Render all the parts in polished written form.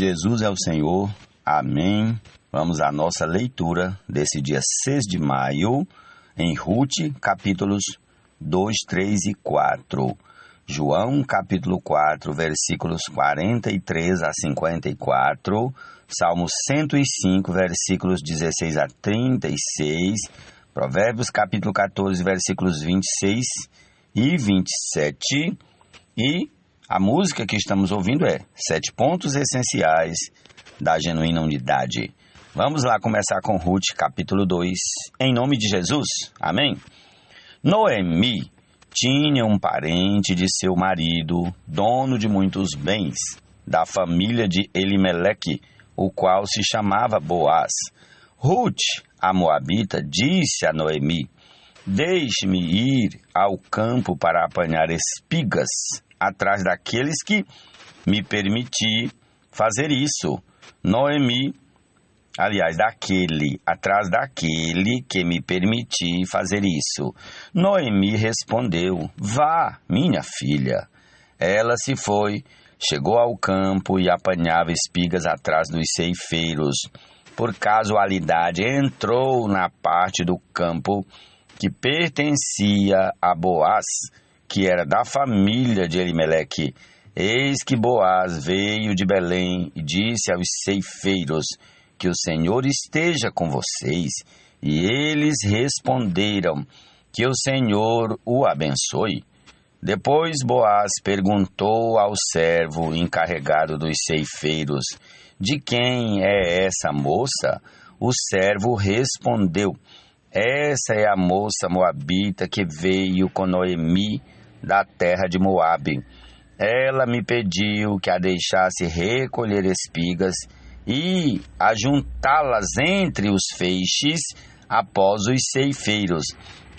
Jesus é o Senhor, amém. Vamos à nossa leitura desse dia 6 de maio, em Ruth, capítulos 2, 3 e 4. João, capítulo 4, versículos 43 a 54. Salmo 105, versículos 16 a 36. Provérbios, capítulo 14, versículos 26 e 27. E a música que estamos ouvindo é 7 pontos essenciais da genuína unidade. Vamos lá começar com Ruth, capítulo 2, em nome de Jesus, amém? Noemi tinha um parente de seu marido, dono de muitos bens, da família de Elimeleque, o qual se chamava Boaz. Ruth, a moabita, disse a Noemi: deixe-me ir ao campo para apanhar espigas atrás daqueles que me permitir fazer isso. Atrás daquele que me permitir fazer isso. Noemi respondeu: vá, minha filha. Ela se foi, chegou ao campo e apanhava espigas atrás dos ceifeiros. Por casualidade, entrou na parte do campo que pertencia a Boaz, que era da família de Elimeleque. Eis que Boaz veio de Belém e disse aos ceifeiros: que o Senhor esteja com vocês. E eles responderam: que o Senhor o abençoe. Depois Boaz perguntou ao servo encarregado dos ceifeiros: de quem é essa moça? O servo respondeu: essa é a moça moabita que veio com Noemi da terra de Moabe. Ela me pediu que a deixasse recolher espigas e ajuntá-las entre os feixes após os ceifeiros.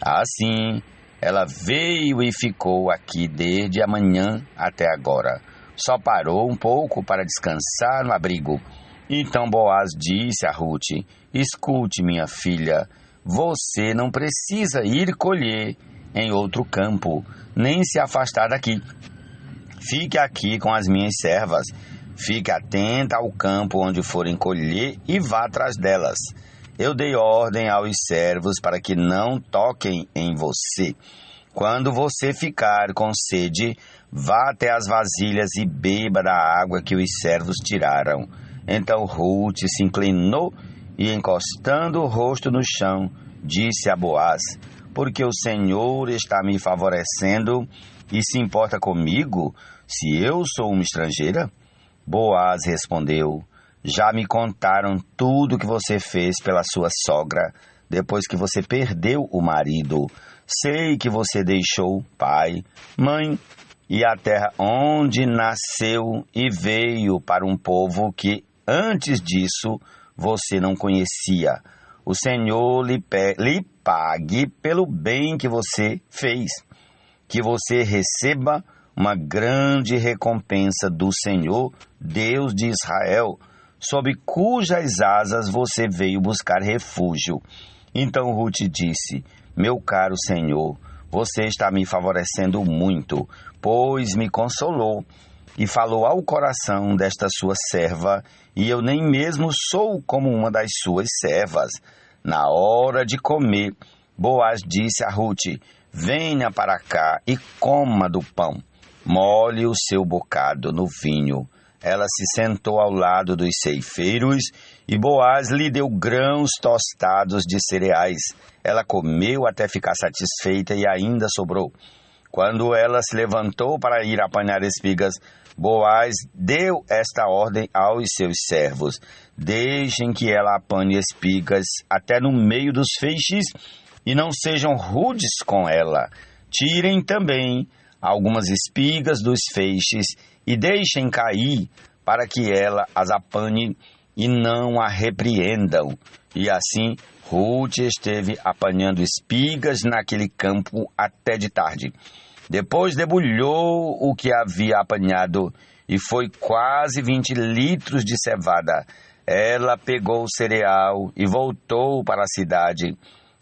Assim, ela veio e ficou aqui desde a manhã até agora. Só parou um pouco para descansar no abrigo. Então Boaz disse a Ruth: escute, minha filha, você não precisa ir colher em outro campo, nem se afastar daqui. Fique aqui com as minhas servas. Fique atenta ao campo onde forem colher e vá atrás delas. Eu dei ordem aos servos para que não toquem em você. Quando você ficar com sede, vá até as vasilhas e beba da água que os servos tiraram. Então Ruth se inclinou e, encostando o rosto no chão, disse a Boaz: porque o Senhor está me favorecendo e se importa comigo, se eu sou uma estrangeira? Boaz respondeu: já me contaram tudo que você fez pela sua sogra, depois que você perdeu o marido. Sei que você deixou pai, mãe e a terra onde nasceu e veio para um povo que antes disso você não conhecia. O Senhor lhe pague pelo bem que você fez, que você receba uma grande recompensa do Senhor, Deus de Israel, sob cujas asas você veio buscar refúgio. Então Ruth disse: meu caro Senhor, você está me favorecendo muito, pois me consolou e falou ao coração desta sua serva, e eu nem mesmo sou como uma das suas servas. Na hora de comer, Boaz disse a Ruth: venha para cá e coma do pão. Molhe o seu bocado no vinho. Ela se sentou ao lado dos ceifeiros e Boaz lhe deu grãos tostados de cereais. Ela comeu até ficar satisfeita e ainda sobrou. Quando ela se levantou para ir apanhar espigas, Boaz deu esta ordem aos seus servos: deixem que ela apanhe espigas até no meio dos feixes e não sejam rudes com ela. Tirem também algumas espigas dos feixes e deixem cair para que ela as apanhe e não a repreendam. E assim Ruth esteve apanhando espigas naquele campo até de tarde. Depois debulhou o que havia apanhado e foi quase 20 litros de cevada. Ela pegou o cereal e voltou para a cidade.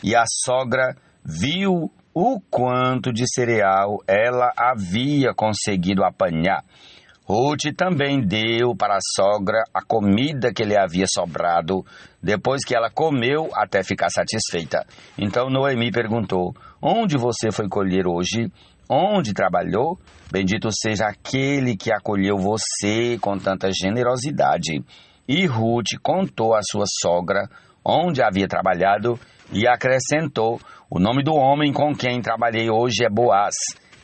E a sogra viu o quanto de cereal ela havia conseguido apanhar. Ruth também deu para a sogra a comida que lhe havia sobrado, depois que ela comeu até ficar satisfeita. Então Noemi perguntou: onde você foi colher hoje? Onde trabalhou? Bendito seja aquele que acolheu você com tanta generosidade. E Ruth contou à sua sogra onde havia trabalhado e acrescentou: o nome do homem com quem trabalhei hoje é Boaz.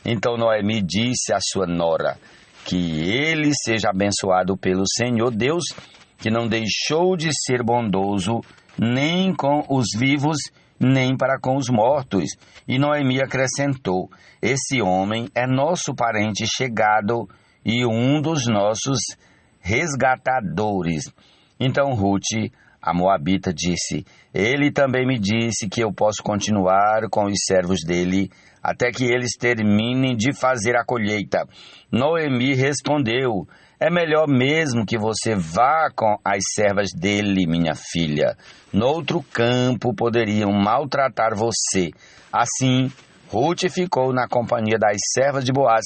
Então Noemi disse à sua nora: que ele seja abençoado pelo Senhor Deus, que não deixou de ser bondoso nem com os vivos, nem para com os mortos. E Noemi acrescentou: esse homem é nosso parente chegado e um dos nossos resgatadores. Então Ruth, a moabita, disse: ele também me disse que eu posso continuar com os servos dele até que eles terminem de fazer a colheita. Noemi respondeu: é melhor mesmo que você vá com as servas dele, minha filha. Noutro campo poderiam maltratar você. Assim, Ruth ficou na companhia das servas de Boaz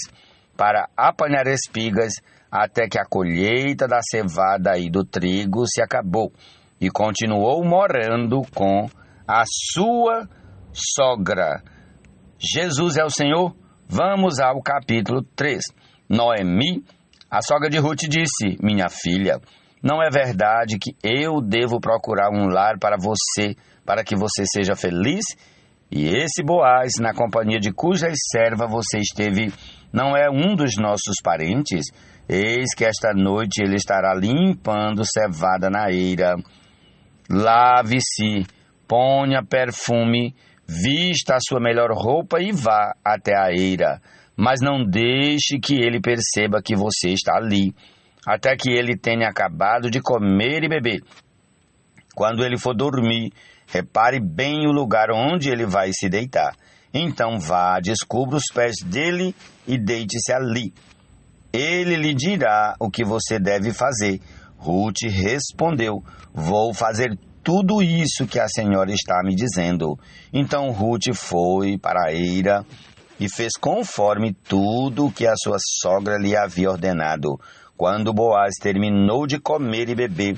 para apanhar espigas até que a colheita da cevada e do trigo se acabou, e continuou morando com a sua sogra. Jesus é o Senhor. Vamos ao capítulo 3. Noemi, a sogra de Ruth, disse: minha filha, não é verdade que eu devo procurar um lar para você, para que você seja feliz? E esse Boaz, na companhia de cujas serva você esteve, não é um dos nossos parentes? Eis que esta noite ele estará limpando cevada na eira. Lave-se, ponha perfume, vista a sua melhor roupa e vá até a eira, mas não deixe que ele perceba que você está ali, até que ele tenha acabado de comer e beber. Quando ele for dormir, repare bem o lugar onde ele vai se deitar. Então vá, descubra os pés dele e deite-se ali. Ele lhe dirá o que você deve fazer. Ruth respondeu: vou fazer tudo isso que a senhora está me dizendo. Então Ruth foi para a eira e fez conforme tudo o que a sua sogra lhe havia ordenado. Quando Boaz terminou de comer e beber,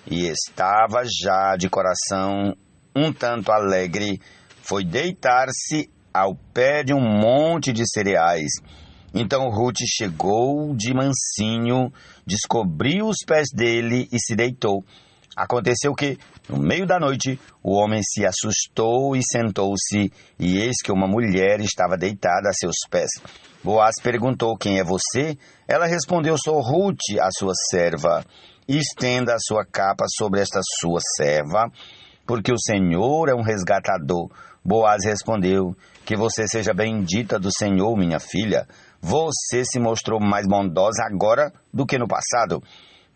e estava já de coração um tanto alegre, foi deitar-se ao pé de um monte de cereais. Então Ruth chegou de mansinho, descobriu os pés dele e se deitou. Aconteceu que, no meio da noite, o homem se assustou e sentou-se, e eis que uma mulher estava deitada a seus pés. Boaz perguntou: quem é você? Ela respondeu: sou Ruth, a sua serva. Estenda a sua capa sobre esta sua serva, porque o Senhor é um resgatador. Boaz respondeu: que você seja bendita do Senhor, minha filha. Você se mostrou mais bondosa agora do que no passado,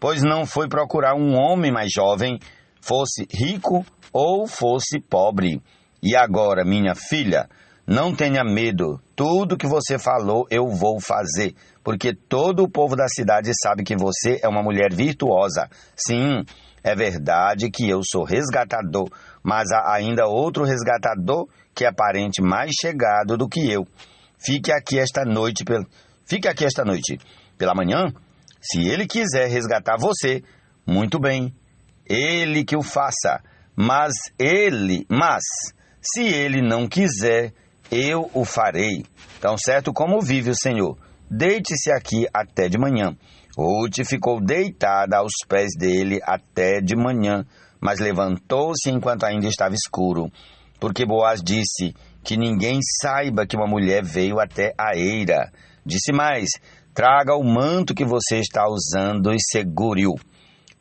pois não foi procurar um homem mais jovem, fosse rico ou fosse pobre. E agora, minha filha, não tenha medo. Tudo que você falou eu vou fazer, porque todo o povo da cidade sabe que você é uma mulher virtuosa. Sim, é verdade que eu sou resgatador, mas há ainda outro resgatador que é parente mais chegado do que eu. Fique aqui esta noite. Pela manhã, se ele quiser resgatar você, muito bem, ele que o faça. Mas se ele não quiser, eu o farei. Tão certo como vive o Senhor, deite-se aqui até de manhã. Ruth ficou deitada aos pés dele até de manhã, mas levantou-se enquanto ainda estava escuro, porque Boaz disse: que ninguém saiba que uma mulher veio até a eira. Disse mais: traga o manto que você está usando e segure-o.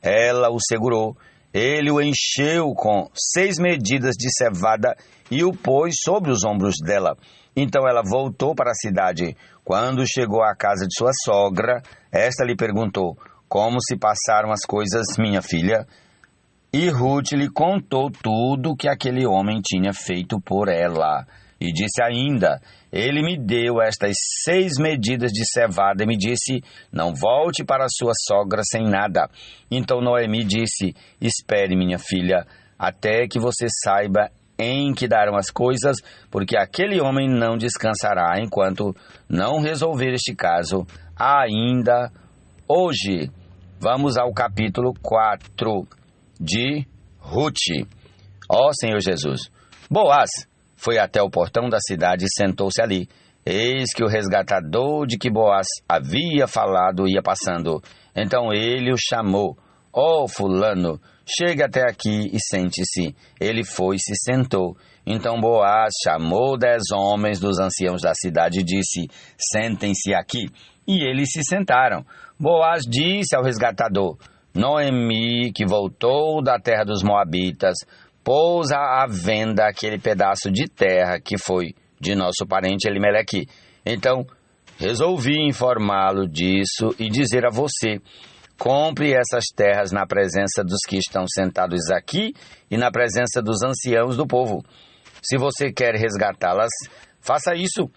Ela o segurou. Ele o encheu com 6 medidas de cevada e o pôs sobre os ombros dela. Então ela voltou para a cidade. Quando chegou à casa de sua sogra, esta lhe perguntou: como se passaram as coisas, minha filha? E Ruth lhe contou tudo o que aquele homem tinha feito por ela. E disse ainda: ele me deu estas 6 medidas de cevada e me disse: não volte para sua sogra sem nada. Então Noemi disse: espere, minha filha, até que você saiba em que darão as coisas, porque aquele homem não descansará enquanto não resolver este caso. Ainda Hoje, vamos ao capítulo 4 de Ruth. Ó Senhor Jesus! Boaz foi até o portão da cidade e sentou-se ali. Eis que o resgatador de que Boaz havia falado ia passando. Então ele o chamou. Ó fulano, chegue até aqui e sente-se. Ele foi e se sentou. Então Boaz chamou 10 homens dos anciãos da cidade e disse: sentem-se aqui. E eles se sentaram. Boaz disse ao resgatador: Noemi, que voltou da terra dos Moabitas, pôs à venda aquele pedaço de terra que foi de nosso parente Elimeleque. Então resolvi informá-lo disso e dizer a você: compre essas terras na presença dos que estão sentados aqui e na presença dos anciãos do povo. Se você quer resgatá-las, faça isso.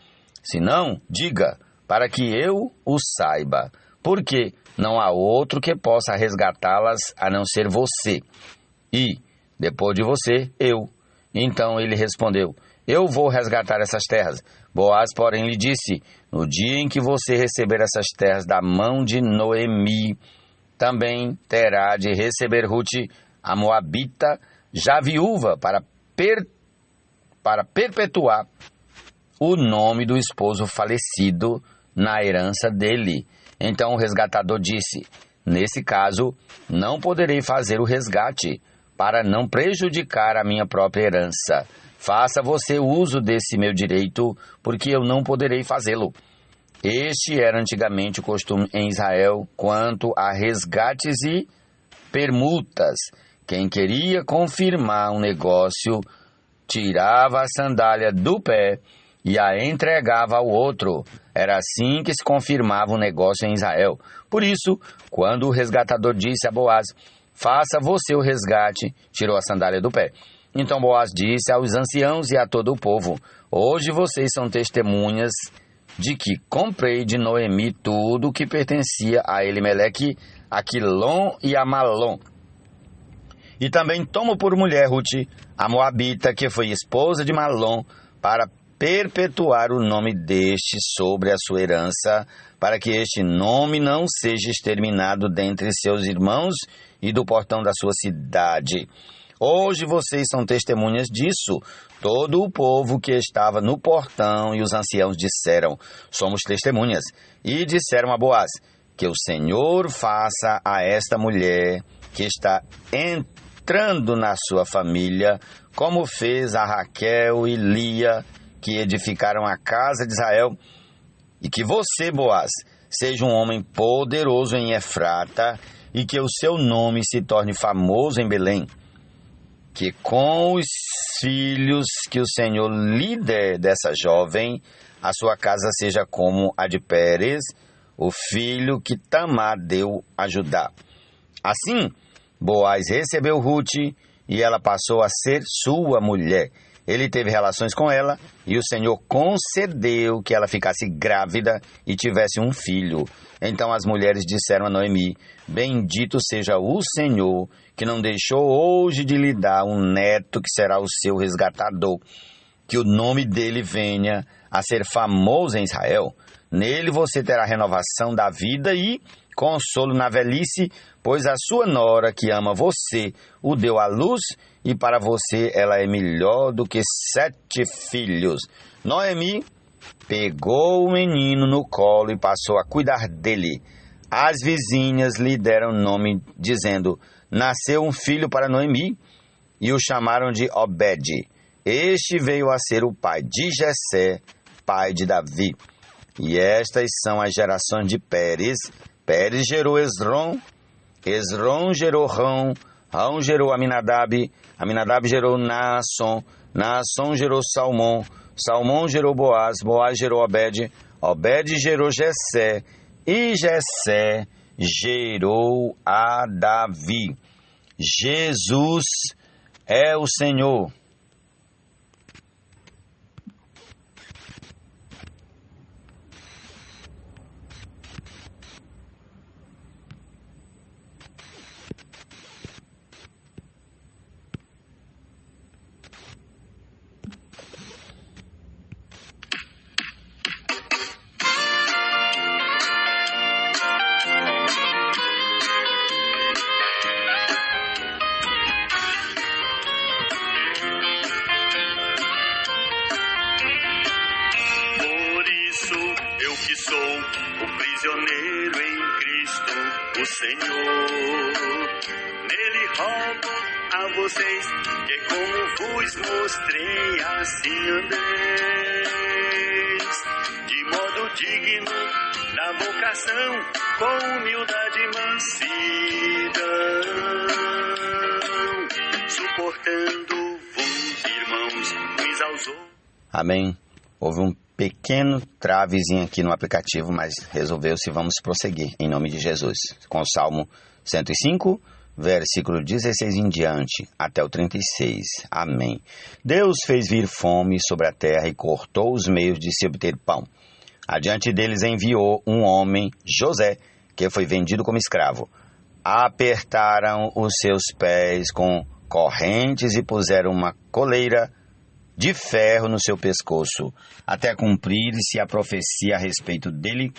Se não, diga, para que eu o saiba, porque não há outro que possa resgatá-las a não ser você. E, depois de você, eu. Então ele respondeu: eu vou resgatar essas terras. Boaz, porém, lhe disse: no dia em que você receber essas terras da mão de Noemi, também terá de receber Ruth, a Moabita, já viúva, para perpetuar o nome do esposo falecido na herança dele. Então o resgatador disse: nesse caso, não poderei fazer o resgate, para não prejudicar a minha própria herança. Faça você uso desse meu direito, porque eu não poderei fazê-lo. Este era antigamente o costume em Israel quanto a resgates e permutas. Quem queria confirmar um negócio tirava a sandália do pé e a entregava ao outro. Era assim que se confirmava um negócio em Israel. Por isso, quando o resgatador disse a Boaz: faça você o resgate, tirou a sandália do pé. Então Boaz disse aos anciãos e a todo o povo: hoje vocês são testemunhas de que comprei de Noemi tudo o que pertencia a Elimeleque, a Quilom e a Malom. E também tomo por mulher Ruth, a Moabita, que foi esposa de Malom, para perpetuar o nome deste sobre a sua herança, para que este nome não seja exterminado dentre seus irmãos e do portão da sua cidade. Hoje vocês são testemunhas disso. Todo o povo que estava no portão e os anciãos disseram: somos testemunhas. E disseram a Boaz: que o Senhor faça a esta mulher que está entrando na sua família, como fez a Raquel e Lia, que edificaram a casa de Israel, e que você, Boaz, seja um homem poderoso em Efrata, e que o seu nome se torne famoso em Belém. Que com os filhos que o Senhor lhe der dessa jovem, a sua casa seja como a de Pérez, o filho que Tamar deu a Judá. Assim, Boaz recebeu Ruth e ela passou a ser sua mulher. Ele teve relações com ela e o Senhor concedeu que ela ficasse grávida e tivesse um filho. Então as mulheres disseram a Noemi: bendito seja o Senhor, que não deixou hoje de lhe dar um neto que será o seu resgatador. Que o nome dele venha a ser famoso em Israel. Nele você terá renovação da vida e consolo na velhice, pois a sua nora, que ama você, o deu à luz, e para você ela é melhor do que 7 filhos. Noemi pegou o menino no colo e passou a cuidar dele. As vizinhas lhe deram nome, dizendo: nasceu um filho para Noemi, e o chamaram de Obed. Este veio a ser o pai de Jessé, pai de Davi. E estas são as gerações de Pérez. Pérez gerou Esrom, Esrom gerou Rão, Rão gerou Aminadab, Aminadab gerou Naasson, Naasson gerou Salmão, Salmão gerou Boaz, Boaz gerou Obed, Obed gerou Jessé, e Jessé gerou a Davi. Jesus é o Senhor. Senhor. Nele rogo a vocês que como vos mostrei assim andeis, de modo digno da vocação, com humildade e mansidão, suportando-vos, irmãos, uns aos outros. Amém. Houve um pequeno travezinho aqui no aplicativo, mas resolveu-se. Vamos prosseguir, em nome de Jesus, com o Salmo 105, versículo 16 em diante, até o 36. Amém. Deus fez vir fome sobre a terra e cortou os meios de se obter pão. Adiante deles enviou um homem, José, que foi vendido como escravo. Apertaram os seus pés com correntes e puseram uma coleira de ferro no seu pescoço, até cumprir-se a profecia a respeito dele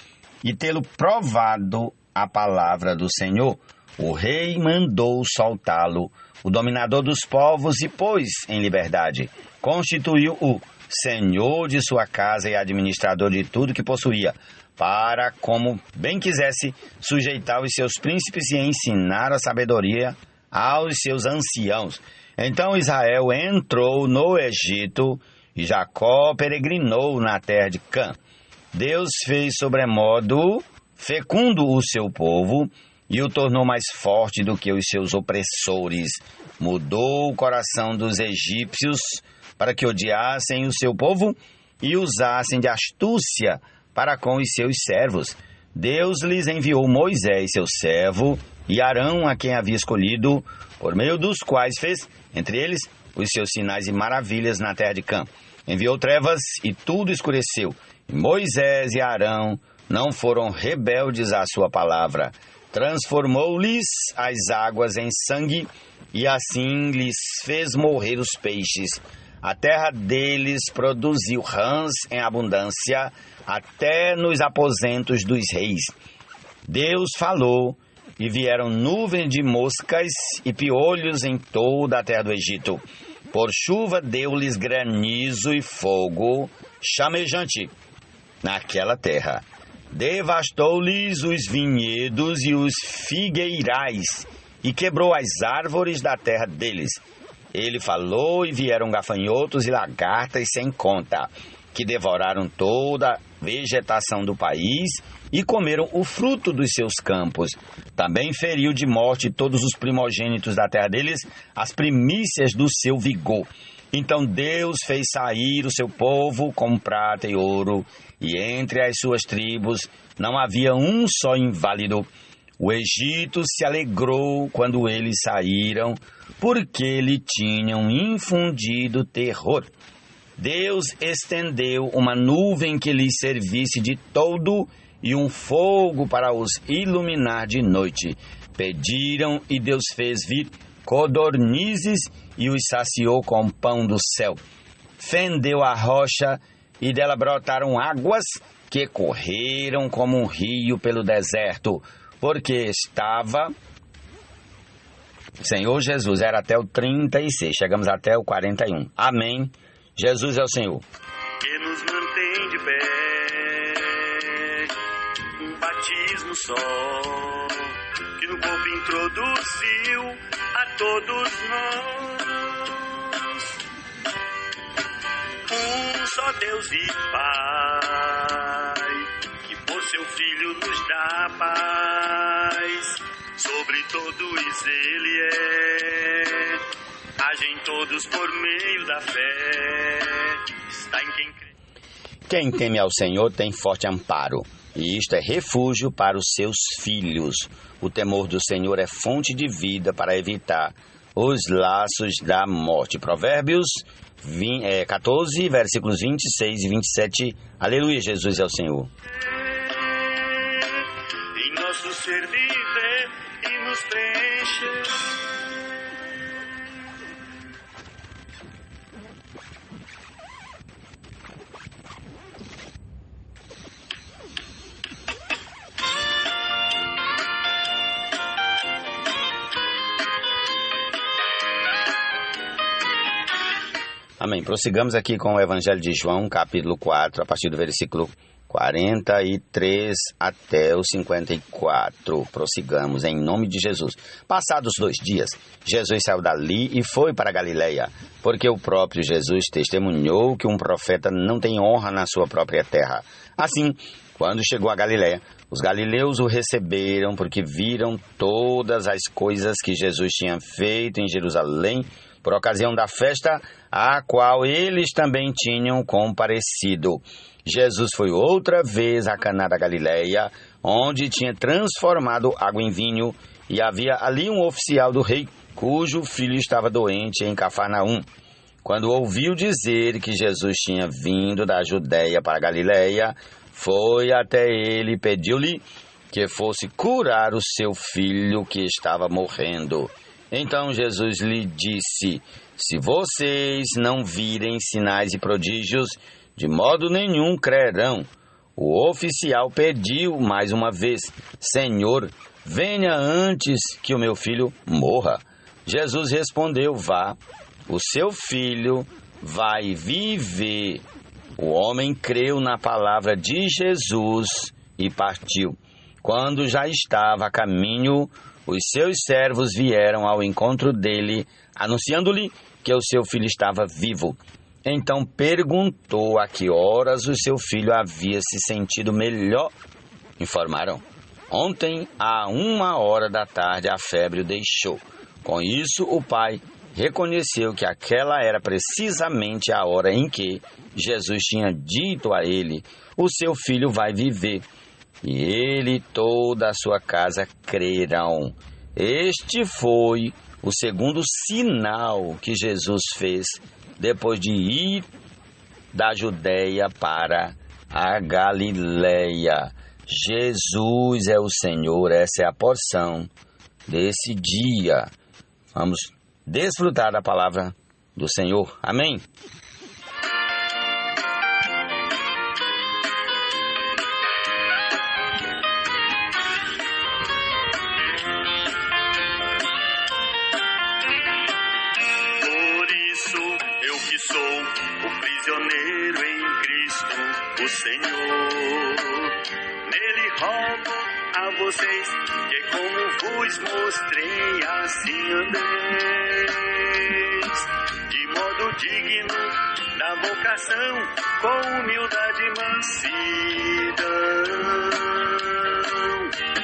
e tê-lo provado a palavra do Senhor. O rei mandou soltá-lo, o dominador dos povos, e pôs em liberdade. Constituiu-o senhor de sua casa e administrador de tudo que possuía, para, como bem quisesse, sujeitar os seus príncipes e ensinar a sabedoria aos seus anciãos. Então Israel entrou no Egito e Jacó peregrinou na terra de Cã. Deus fez sobremodo fecundo o seu povo e o tornou mais forte do que os seus opressores. Mudou o coração dos egípcios para que odiassem o seu povo e usassem de astúcia para com os seus servos. Deus lhes enviou Moisés, seu servo, e Arão, a quem havia escolhido, por meio dos quais fez, entre eles, os seus sinais e maravilhas na terra de Cã. Enviou trevas e tudo escureceu. E Moisés e Arão não foram rebeldes à sua palavra. Transformou-lhes as águas em sangue e assim lhes fez morrer os peixes. A terra deles produziu rãs em abundância, até nos aposentos dos reis. Deus falou, e vieram nuvens de moscas e piolhos em toda a terra do Egito. Por chuva deu-lhes granizo e fogo chamejante naquela terra. Devastou-lhes os vinhedos e os figueirais, e quebrou as árvores da terra deles. Ele falou e vieram gafanhotos e lagartas sem conta, que devoraram toda a vegetação do país e comeram o fruto dos seus campos. Também feriu de morte todos os primogênitos da terra deles, as primícias do seu vigor. Então Deus fez sair o seu povo com prata e ouro, e entre as suas tribos não havia um só inválido. O Egito se alegrou quando eles saíram, porque lhe tinham infundido terror. Deus estendeu uma nuvem que lhes servisse de toldo e um fogo para os iluminar de noite. Pediram e Deus fez vir codornizes e os saciou com pão do céu. Fendeu a rocha e dela brotaram águas que correram como um rio pelo deserto, porque estava... Senhor Jesus, era até o 36, chegamos até o 41. Amém. Jesus é o Senhor. Que nos mantém de pé, um batismo só, que no corpo introduziu a todos nós. Um só Deus e Pai, que por seu Filho nos dá paz. Sobre todos Ele é, agem todos por meio da fé. Está em quem crê. Quem teme ao Senhor tem forte amparo, e isto é refúgio para os seus filhos. O temor do Senhor é fonte de vida para evitar os laços da morte. Provérbios 14, versículos 26 e 27. Aleluia, Jesus é o Senhor. Em nosso ser viver e nos preencher. Amém. Prossigamos aqui com o Evangelho de João, capítulo 4, a partir do versículo 43 até o 54. Prossigamos em nome de Jesus. Passados 2 dias, Jesus saiu dali e foi para a Galileia, porque o próprio Jesus testemunhou que um profeta não tem honra na sua própria terra. Assim, quando chegou a Galileia, os galileus o receberam porque viram todas as coisas que Jesus tinha feito em Jerusalém por ocasião da festa a qual eles também tinham comparecido. Jesus foi outra vez a Caná da Galileia, onde tinha transformado água em vinho, e havia ali um oficial do rei, cujo filho estava doente em Cafarnaum. Quando ouviu dizer que Jesus tinha vindo da Judéia para a Galileia, foi até ele e pediu-lhe que fosse curar o seu filho que estava morrendo. Então Jesus lhe disse: se vocês não virem sinais e prodígios, de modo nenhum crerão. O oficial pediu mais uma vez: Senhor, venha antes que o meu filho morra. Jesus respondeu: vá, o seu filho vai viver. O homem creu na palavra de Jesus e partiu. Quando já estava a caminho, os seus servos vieram ao encontro dele, anunciando-lhe que o seu filho estava vivo. Então perguntou a que horas o seu filho havia se sentido melhor. Informaram: ontem, à 1h da tarde, a febre o deixou. Com isso, o pai reconheceu que aquela era precisamente a hora em que Jesus tinha dito a ele: o seu filho vai viver. E ele e toda a sua casa crerão. Este foi o segundo sinal que Jesus fez depois de ir da Judéia para a Galileia. Jesus é o Senhor, essa é a porção desse dia. Vamos desfrutar da palavra do Senhor. Amém? O Senhor, nele rogo a vocês que, como vos mostrei, assim andeis, de modo digno da vocação, com humildade e mansidão,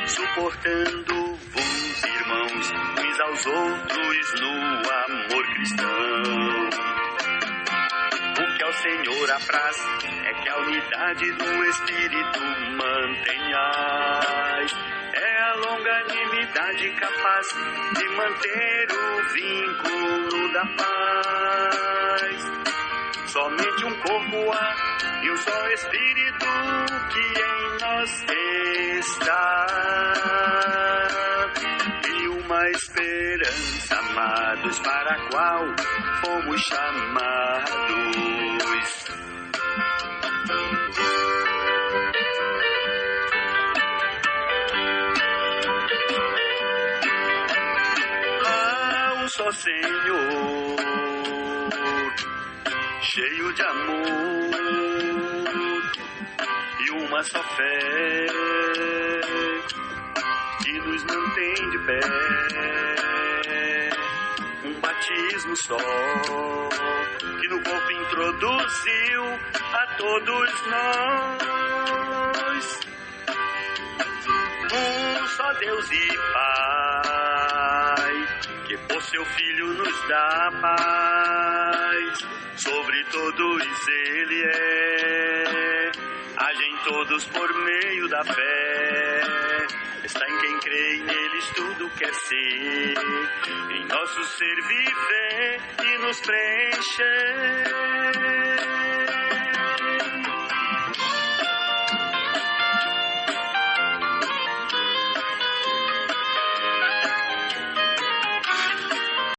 suportando-vos, irmãos, uns aos outros no amor cristão. O que ao Senhor apraz é que a unidade do Espírito mantenhais. É a longanimidade capaz de manter o vínculo da paz. Somente um corpo há e um só Espírito que em nós está. E uma esperança, amados, para a qual fomos chamados. Há um só Senhor, cheio de amor, e uma só fé que nos mantém de pé. Um batismo só que no corpo introduziu a todos nós. Um só Deus e Pai, que por seu Filho nos dá paz. Sobre todos ele é, agem todos por meio da fé. Está em quem crê e neles tudo quer ser, em nosso ser viver e nos preencher.